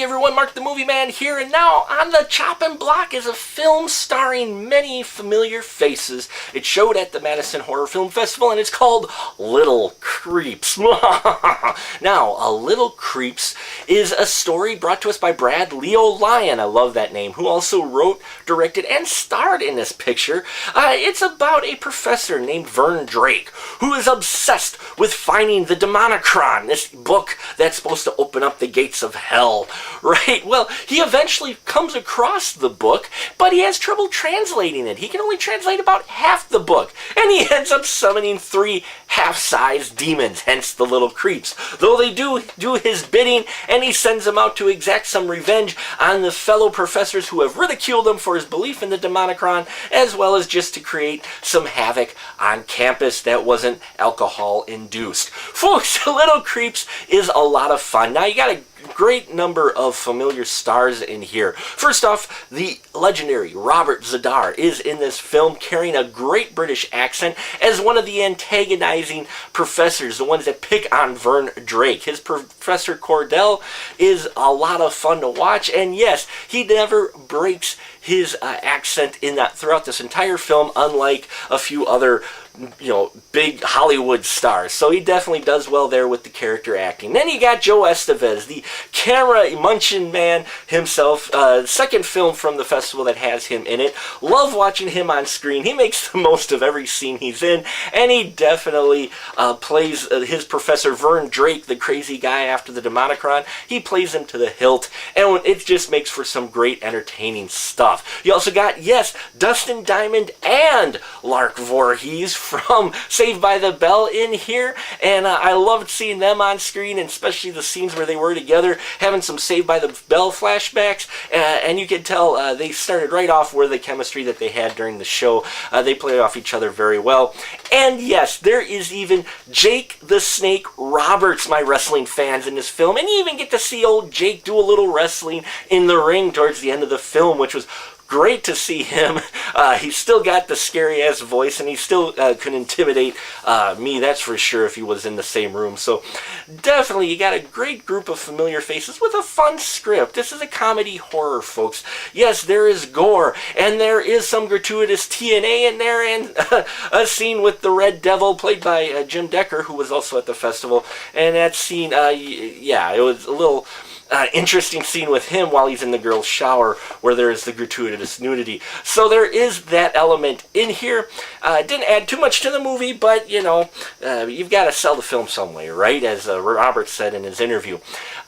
everyone, Mark the Movie Man here, and now on the chopping block is a film starring many familiar faces. It showed at the Madison Horror Film Festival, and it's called Little Creeps. Now, A Little Creeps is a story brought to us by Brad Leo Lyon, I love that name, who also wrote, directed, and starred in this picture. It's about a professor named Vern Drake, who is obsessed with finding the Demonicron, this book that's supposed to open up the gates of hell, right? Well, he eventually comes across the book, but he has trouble translating it. He can only translate about half the book, and he ends up summoning 3 half-sized demons, hence the Little Creeps. Though they do his bidding, and he sends them out to exact some revenge on the fellow professors who have ridiculed him for his belief in the Demonicron, as well as just to create some havoc on campus that wasn't alcohol-induced. Folks, Little Creeps is a lot of fun. Now, you got a great number of familiar stars in here. First off, the legendary Robert Z'Dar is in this film, carrying a great British accent as one of the antagonizing professors, the ones that pick on Vern Drake. His Professor Cordell is a lot of fun to watch, and yes, he never breaks his accent in that throughout this entire film, unlike a few other big Hollywood stars. So he definitely does well there with the character acting. Then you got Joe Estevez, the camera munching man himself. Second film from the festival that has him in it. Love watching him on screen. He makes the most of every scene he's in, and he definitely plays his Professor Vern Drake, the crazy guy after the Demonicron. He plays him to the hilt, and it just makes for some great entertaining stuff. You also got, yes, Dustin Diamond and Lark Voorhees from Saved by the Bell in here, and I loved seeing them on screen, and especially the scenes where they were together, having some Saved by the Bell flashbacks, and you could tell they started right off where the chemistry that they had during the show. They played off each other very well. And yes, there is even Jake the Snake Roberts, my wrestling fans, in this film, and you even get to see old Jake do a little wrestling in the ring towards the end of the film, which was great to see him. He's still got the scary-ass voice, and he still could intimidate me, that's for sure, if he was in the same room. So definitely, you got a great group of familiar faces with a fun script. This is a comedy horror, folks. Yes, there is gore, and there is some gratuitous TNA in there, and a scene with the Red Devil, played by Jim Decker, who was also at the festival. And that scene, yeah, it was a little interesting scene with him while he's in the girl's shower, where there is the gratuitous nudity. So there is that element in here. It didn't add too much to the movie, but you've got to sell the film some way, right? As Robert said in his interview.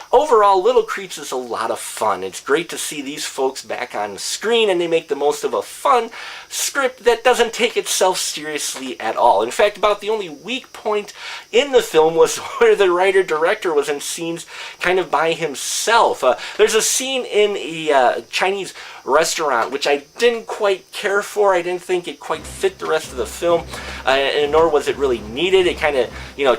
Overall, Little Creeps is a lot of fun. It's great to see these folks back on the screen, and they make the most of a fun script that doesn't take itself seriously at all. In fact, about the only weak point in the film was where the writer-director was in scenes kind of by himself. There's a scene in a Chinese restaurant which I didn't quite care for. I didn't think it quite fit the rest of the film, and nor was it really needed. It kind of,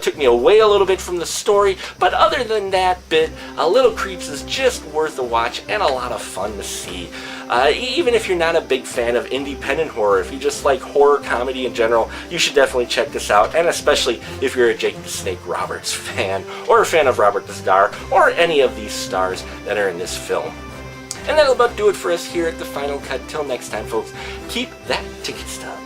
took me away a little bit from the story, but other than that bit, Little Creeps is just worth a watch and a lot of fun to see. Even if you're not a big fan of independent horror, if you just like horror comedy in general, you should definitely check this out, and especially if you're a Jake the Snake Roberts fan, or a fan of Robert Z'Dar, or any of these stars that are in this film. And that'll about do it for us here at The Final Cut. Till next time, folks, keep that ticket stub.